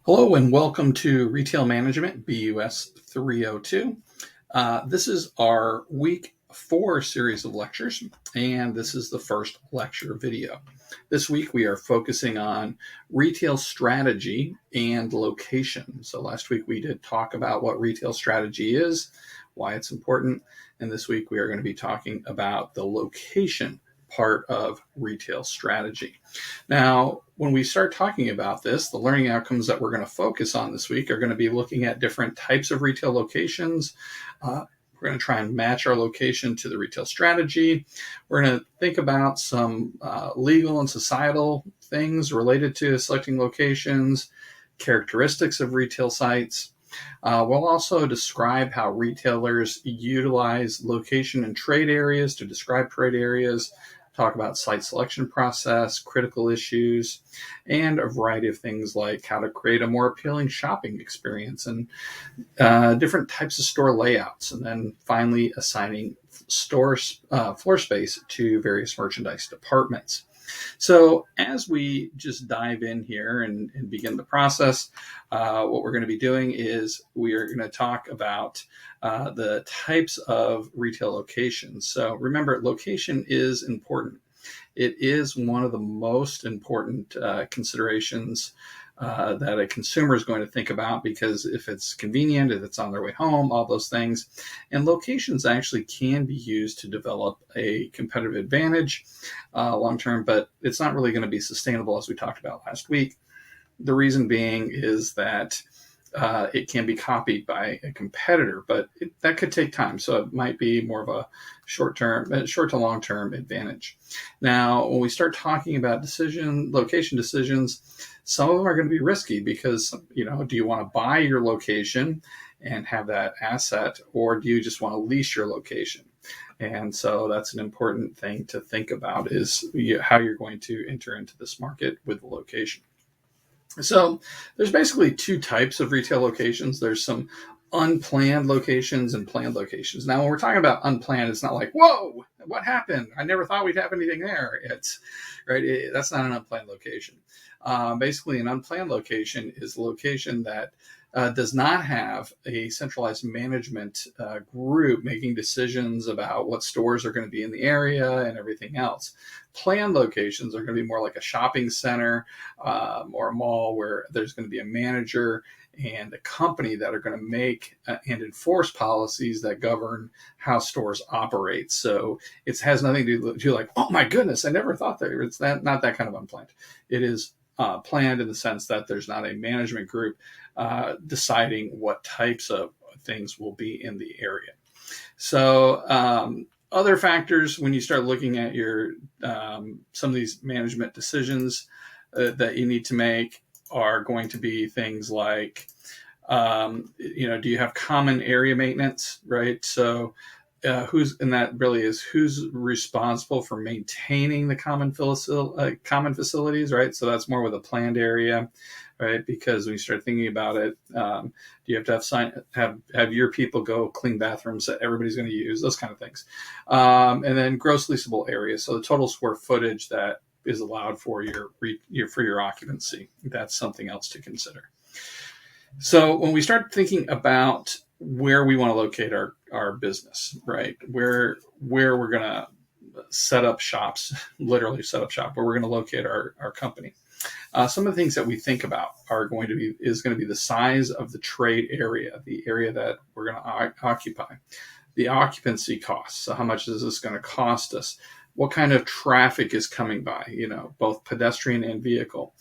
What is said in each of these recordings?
Hello and welcome to Retail Management BUS302. This is our week 4 series of lectures, and this is the first lecture video. This week we are focusing on retail strategy and location. So last week we did talk about what retail strategy is, why it's important, and this week we are going to be talking about the location part of retail strategy. Now, when we start talking about this, the learning outcomes that we're going to focus on this week are going to be looking at different types of retail locations. We're going to try and match our location to the retail strategy. We're going to think about some legal and societal things related to selecting locations, characteristics of retail sites. We'll also describe how retailers utilize location and trade areas to describe trade areas, talk about site selection process, critical issues, and a variety of things like how to create a more appealing shopping experience and different types of store layouts. And then finally, assigning floor space to various merchandise departments. So as we just dive in here and begin the process, what we're going to be doing is we are going to talk about the types of retail locations. So remember, location is important. It is one of the most important considerations that a consumer is going to think about, because if it's convenient, if it's on their way home, all those things. And locations actually can be used to develop a competitive advantage long term, but it's not really going to be sustainable, as we talked about last week. The reason being is that it can be copied by a competitor, but that could take time. So it might be more of a short to long-term advantage. Now, when we start talking about location decisions, some of them are going to be risky because, do you want to buy your location and have that asset, or do you just want to lease your location? And so that's an important thing to think about, is how you're going to enter into this market with the location. So there's basically two types of retail locations. There's some unplanned locations and planned locations. Now, when we're talking about unplanned, it's not like, whoa, what happened? I never thought we'd have anything there. It's right. That's not an unplanned location. Basically, an unplanned location is a location that does not have a centralized management group making decisions about what stores are going to be in the area and everything else. Planned locations are going to be more like a shopping center or a mall, where there's going to be a manager and a company that are going to make and enforce policies that govern how stores operate. So it has nothing to do like, oh my goodness, I never thought that. It's not that kind of unplanned. It is planned in the sense that there's not a management group deciding what types of things will be in the area. So other factors when you start looking at your some of these management decisions that you need to make are going to be things like, do you have common area maintenance, right? So who's responsible for maintaining the common facilities, right? So that's more with a planned area, right? Because when you start thinking about it, do you have to have your people go clean bathrooms that everybody's going to use, those kind of things. And then gross leasable area, so the total square footage that is allowed for your occupancy. That's something else to consider. So when we start thinking about where we want to locate our business, right? Where we're going to set up shops, literally set up shop, where we're going to locate our company. Some of the things that we think about is going to be the size of the trade area, the area that we're going to occupy, the occupancy costs. So how much is this going to cost us? What kind of traffic is coming by, both pedestrian and vehicle?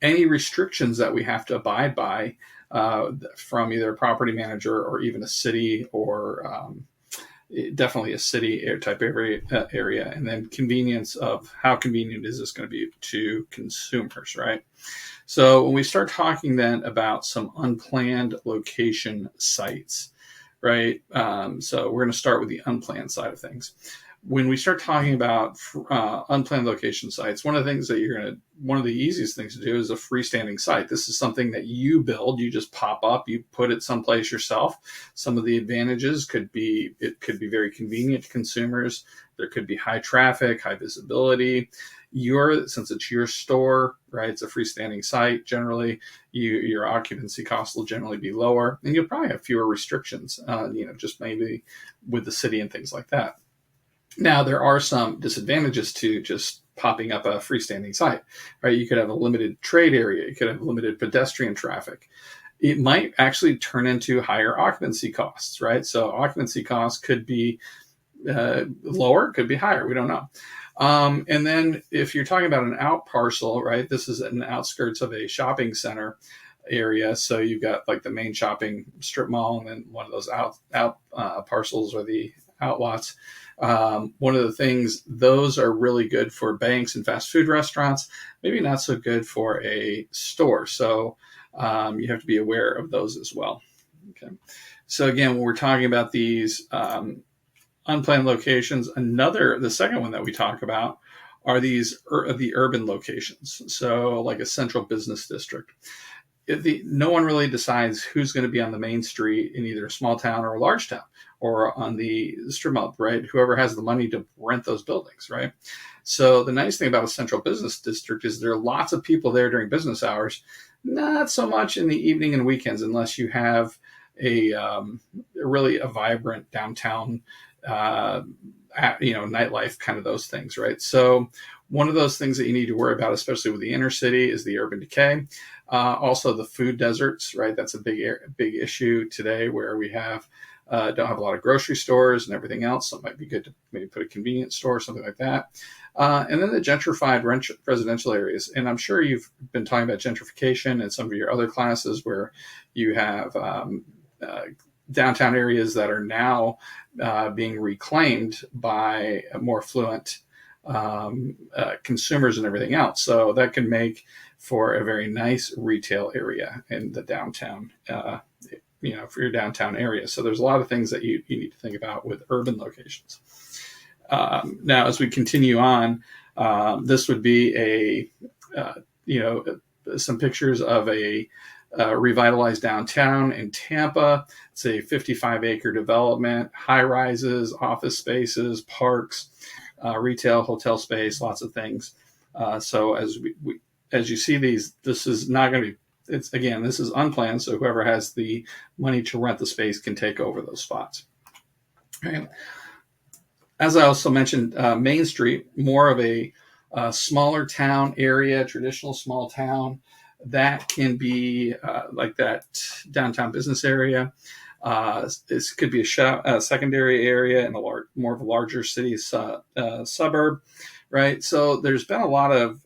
Any restrictions that we have to abide by from either a property manager or even a city, or definitely a city type area. And then convenience of how convenient is this going to be to consumers, right? So when we start talking then about some unplanned location sites, right? So we're going to start with the unplanned side of things. When we start talking about unplanned location sites, one of the easiest things to do is a freestanding site. This is something that you build. You just pop up, you put it someplace yourself. Some of the advantages could be very convenient to consumers. there could be high traffic, high visibility. Since it's your store, right? It's a freestanding site. Generally, your occupancy costs will generally be lower, and you'll probably have fewer restrictions. Just maybe with the city and things like that. Now, there are some disadvantages to just popping up a freestanding site, right? You could have a limited trade area. You could have limited pedestrian traffic. It might actually turn into higher occupancy costs, right? So occupancy costs could be lower, could be higher. We don't know. And then if you're talking about an out parcel, right? This is in the outskirts of a shopping center area. So you've got like the main shopping strip mall and then one of those out parcels or the outlots. One of the things, those are really good for banks and fast food restaurants, maybe not so good for a store. So you have to be aware of those as well. Okay. So again, when we're talking about these unplanned locations, the second one that we talk about are the urban locations. So like a central business district. No one really decides who's going to be on the main street in either a small town or a large town or on the strip mall, right? Whoever has the money to rent those buildings, right? So the nice thing about a central business district is there are lots of people there during business hours, not so much in the evening and weekends, unless you have a vibrant downtown, nightlife, kind of those things, right? So one of those things that you need to worry about, especially with the inner city, is the urban decay. Also, the food deserts, right? That's a big issue today, where we don't have a lot of grocery stores and everything else. So it might be good to maybe put a convenience store or something like that. And then the gentrified residential areas. And I'm sure you've been talking about gentrification in some of your other classes, where you have downtown areas that are now being reclaimed by more affluent consumers and everything else. So that can make for a very nice retail area in the downtown, for your downtown area. So there's a lot of things that you need to think about with urban locations. Now, as we continue on, this would be some pictures of a revitalized downtown in Tampa. It's a 55-acre development, high rises, office spaces, parks, retail, hotel space, lots of things. So as you see these, this is not going to be. This is unplanned. So whoever has the money to rent the space can take over those spots. Okay. As I also mentioned, Main Street, more of a smaller town area, traditional small town. That can be like that downtown business area. This could be a secondary area in more of a larger city suburb, right? So there's been a lot of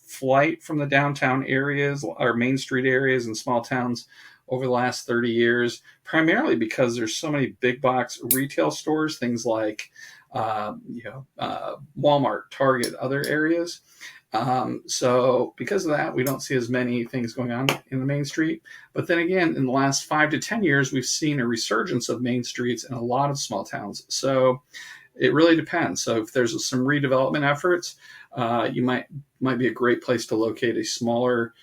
flight from the downtown areas or Main Street areas in small towns over the last 30 years, primarily because there's so many big box retail stores, things like Walmart, Target, other areas. So because of that, we don't see as many things going on in the Main Street. But then again, in the last 5 to 10 years, we've seen a resurgence of main streets in a lot of small towns. So it really depends. So if there's some redevelopment efforts, you might be a great place to locate a smaller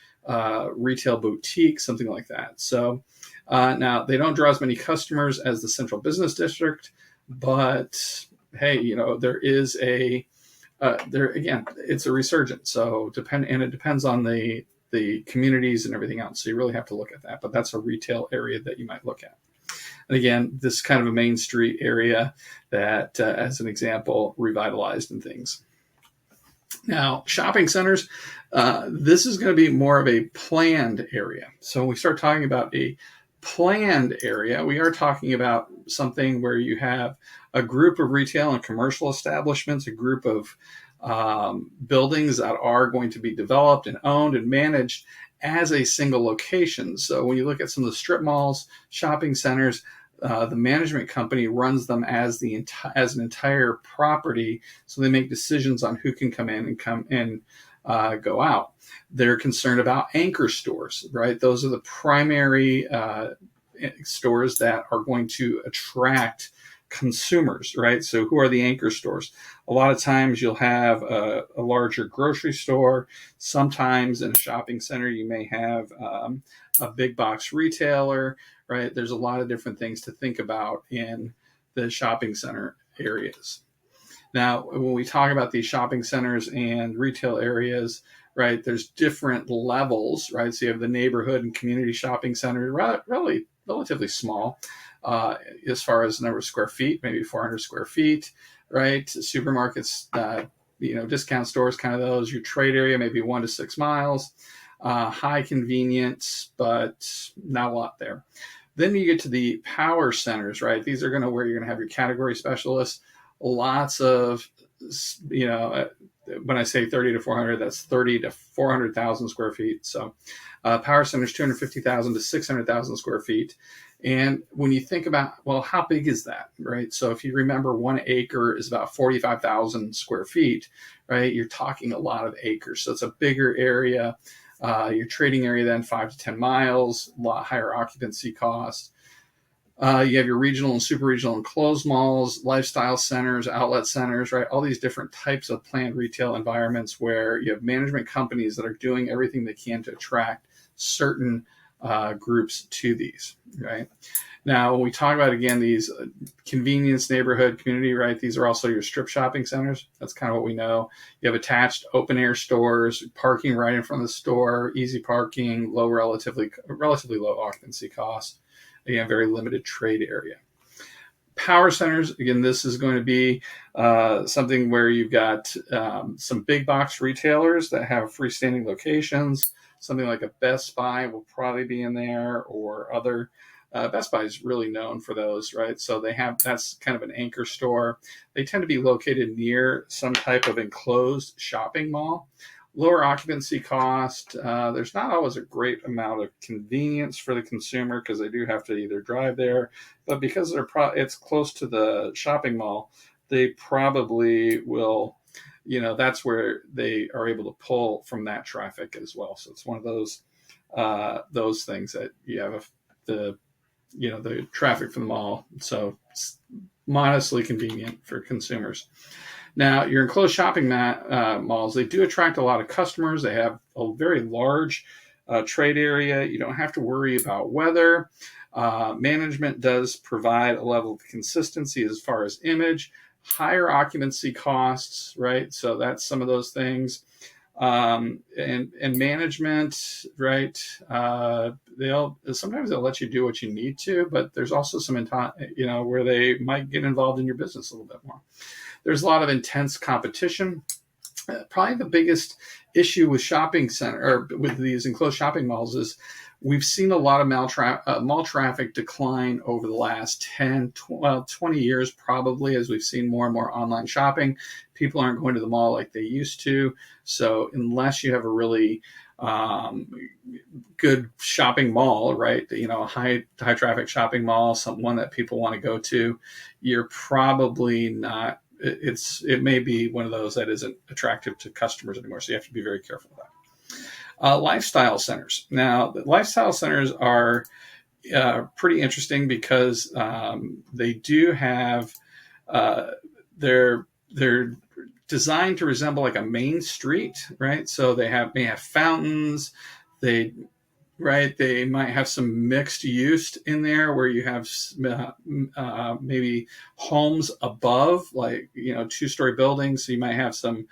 retail boutique, something like that. So now they don't draw as many customers as the central business district, but hey, there is it's a resurgence. So it depends on the communities and everything else. So you really have to look at that. But that's a retail area that you might look at. And again, this is kind of a Main Street area that, as an example, revitalized and things. Now, shopping centers, this is going to be more of a planned area. So when we start talking about a planned area, we are talking about something where you have a group of retail and commercial establishments, a group of buildings that are going to be developed and owned and managed as a single location. So when you look at some of the strip malls, shopping centers, the management company runs them as an entire property. So they make decisions on who can come in and go out. They're concerned about anchor stores, right? Those are the primary stores that are going to attract consumers, right? So who are the anchor stores? A lot of times you'll have a larger grocery store. Sometimes in a shopping center, you may have a big box retailer, right? There's a lot of different things to think about in the shopping center areas. Now, when we talk about these shopping centers and retail areas, right, there's different levels, right? So you have the neighborhood and community shopping center, really relatively small as far as number of square feet, maybe 400 square feet, right? Supermarkets, discount stores, kind of those. Your trade area, maybe 1 to 6 miles. High convenience, but not a lot there. Then you get to the power centers, right? These are going to where you're going to have your category specialists. Lots of, when I say 30 to 400, that's 30 to 400,000 square feet. So power centers, 250,000 to 600,000 square feet. And when you think about, well, how big is that, right? So if you remember, 1 acre is about 45,000 square feet, right? You're talking a lot of acres. So it's a bigger area. Your trading area then 5 to 10 miles, a lot higher occupancy costs. You have your regional and super regional enclosed malls, lifestyle centers, outlet centers, right? All these different types of planned retail environments where you have management companies that are doing everything they can to attract certain groups to these, right? Now, when we talk about, again, these convenience, neighborhood, community, right? These are also your strip shopping centers. That's kind of what we know. You have attached open air stores, parking right in front of the store, easy parking, relatively low occupancy costs. Again, very limited trade area. Power centers, again, this is going to be something where you've got some big box retailers that have freestanding locations. Something like a Best Buy will probably be in there, or other. Best Buy is really known for those, right? So that's kind of an anchor store. They tend to be located near some type of enclosed shopping mall. Lower occupancy cost. There's not always a great amount of convenience for the consumer because they do have to either drive there, but because it's close to the shopping mall, they probably will, that's where they are able to pull from that traffic as well. So it's one of those things that you have the traffic from the mall. So it's modestly convenient for consumers. Now, your enclosed shopping malls, they do attract a lot of customers. They have a very large trade area. You don't have to worry about weather. Management does provide a level of consistency as far as image, higher occupancy costs, right? So that's some of those things. And management, right? Sometimes they'll let you do what you need to, but there's also some, where they might get involved in your business a little bit more. There's a lot of intense competition. Probably the biggest issue with with these enclosed shopping malls is we've seen a lot of mall traffic decline over the last 20 years, probably, as we've seen more and more online shopping. People aren't going to the mall like they used to. So unless you have a really good shopping mall, right? A high traffic shopping mall, one that people want to go to, you're probably not. It may be one of those that isn't attractive to customers anymore. So you have to be very careful of that. Lifestyle centers. Now, the lifestyle centers are pretty interesting because they do have they're designed to resemble like a main street, right? So they may have fountains. They might have some mixed use in there where you have maybe homes above, like 2-story buildings. So you might have some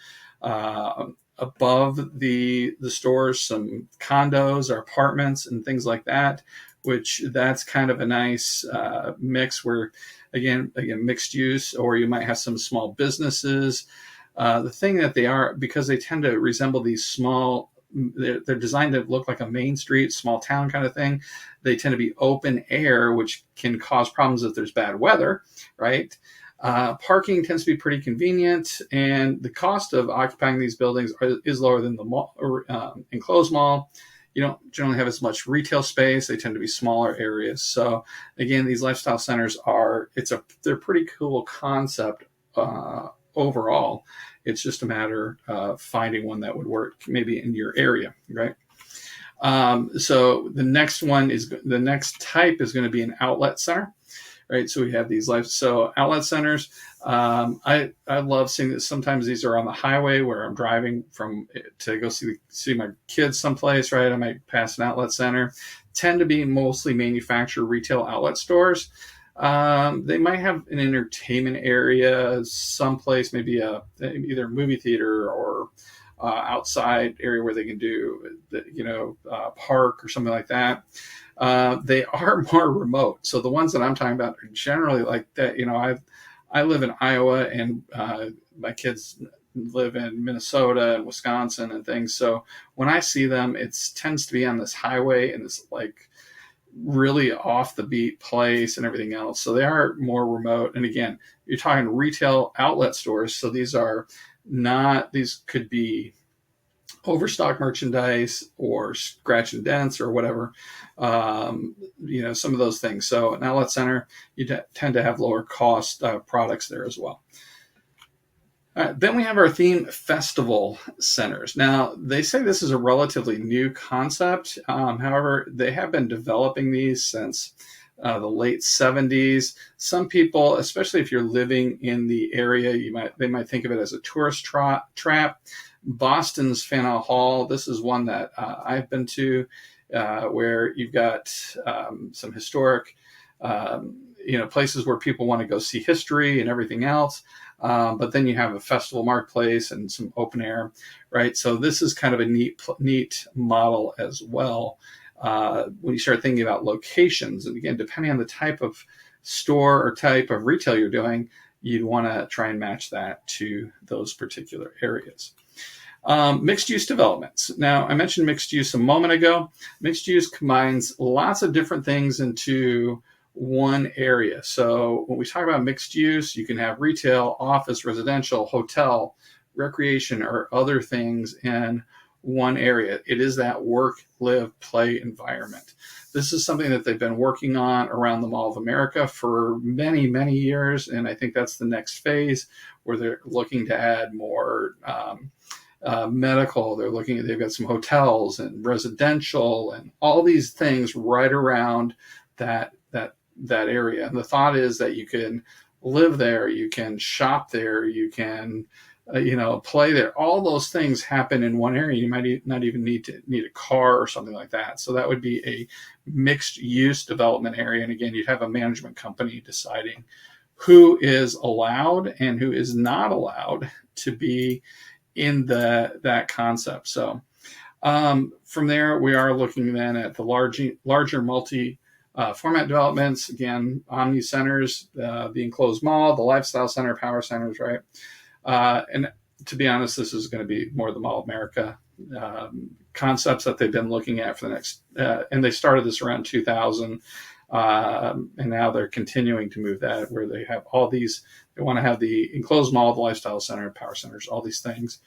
above the stores, some condos or apartments and things like that, which that's kind of a nice mix where, again, mixed use, or you might have some small businesses. The thing that they are, because they tend to resemble these small, they're designed to look like a main street, small town kind of thing. They tend to be open air, which can cause problems if there's bad weather, right? Parking tends to be pretty convenient, and the cost of occupying these buildings is lower than the mall, enclosed mall. You don't generally have as much retail space. They tend to be smaller areas. So again, these lifestyle centers they're pretty cool concept overall. It's just a matter of finding one that would work maybe in your area, right? So the next type is going to be an outlet center, right? So we have these outlet centers. I love seeing that. Sometimes these are on the highway where I'm driving to go see my kids someplace, right? I might pass an outlet center. Tend to be mostly manufacturer retail outlet stores. They might have an entertainment area someplace, maybe either a movie theater or outside area where they can do, park or something like that. They are more remote. So the ones that I'm talking about are generally like that. I live in Iowa, and my kids live in Minnesota and Wisconsin and things. So when I see them, it tends to be on this highway and this like really off the beat place and everything else. So they are more remote. And again, you're talking retail outlet stores. So these could be overstock merchandise or scratch and dents or whatever, some of those things. So an outlet center, you tend to have lower cost products there as well. Then we have our theme festival centers. Now, they say this is a relatively new concept. However, they have been developing these since the late 70s. Some people, especially if you're living in the area, they might think of it as a tourist trap. Boston's Faneuil Hall, this is one that I've been to, where you've got some historic places where people want to go see history and everything else. But then you have a festival marketplace and some open air, right? So this is kind of a neat model as well. When you start thinking about locations, and again, depending on the type of store or type of retail you're doing, you'd want to try and match that to those particular areas. Mixed use developments. Now, I mentioned mixed use a moment ago. Mixed use combines lots of different things into one area. So when we talk about mixed use, you can have retail, office, residential, hotel, recreation, or other things in one area. It is that work, live, play environment. This is something that they've been working on around the Mall of America for many, many years. And I think that's the next phase where they're looking to add more medical. They've got some hotels and residential and all these things right around that area. And the thought is that you can live there, you can shop there, you can play there. All those things happen in one area. You might not even need a car or something like that. So that would be a mixed use development area. And again, you'd have a management company deciding who is allowed and who is not allowed to be in that concept. So from there, we are looking then at the larger multi format developments. Again, omni centers, the enclosed mall, the lifestyle center, power centers, right? And to be honest, this is going to be more the Mall of America concepts that they've been looking at for the next, and they started this around 2000. And now they're continuing to move that where they have all these, they want to have the enclosed mall, the lifestyle center, power centers, all these things,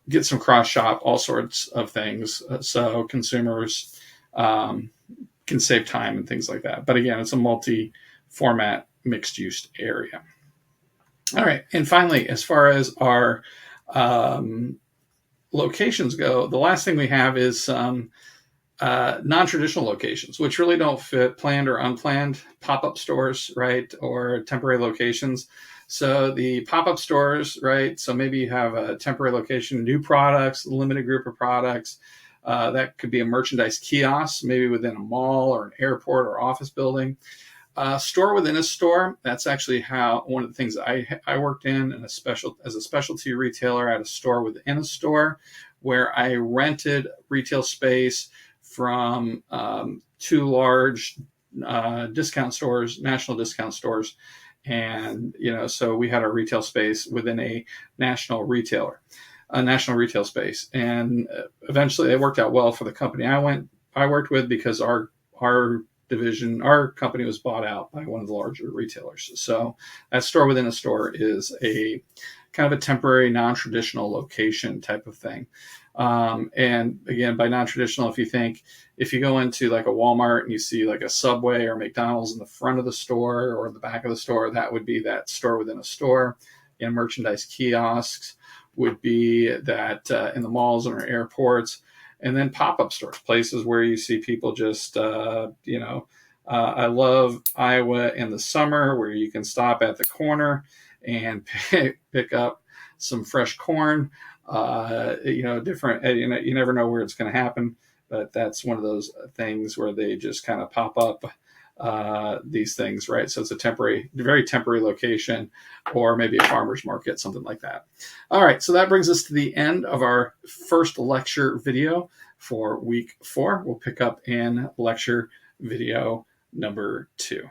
get some cross shop, all sorts of things. So consumers can save time and things like that. But again, it's a multi-format mixed use area. All right. And finally, as far as our locations go, the last thing we have is non-traditional locations, which really don't fit planned or unplanned pop-up stores, right? Or temporary locations. So the pop-up stores, right? So maybe you have a temporary location, new products, limited group of products. That could be a merchandise kiosk, maybe within a mall or an airport or office building. Store within a store. That's actually one of the things I worked in as a specialty retailer at a store within a store, where I rented retail space from two large discount stores, national discount stores, and so we had our retail space within a national retail space, and eventually it worked out well for the company I worked with, because our company was bought out by one of the larger retailers. So that store within a store is a kind of a temporary, non-traditional location type of thing. And again, by non-traditional, if you go into like a Walmart and you see like a Subway or McDonald's in the front of the store or the back of the store, that would be that store within a store. And merchandise kiosks would be that in the malls or airports. And then pop-up stores, places where you see people just, I love Iowa in the summer, where you can stop at the corner and pick up some fresh corn. Different, you never know where it's going to happen, but that's one of those things where they just kind of pop up these things, right? So it's a very temporary location, or maybe a farmer's market, something like that. All right, so that brings us to the end of our first lecture video for week 4. We'll pick up in lecture video number 2.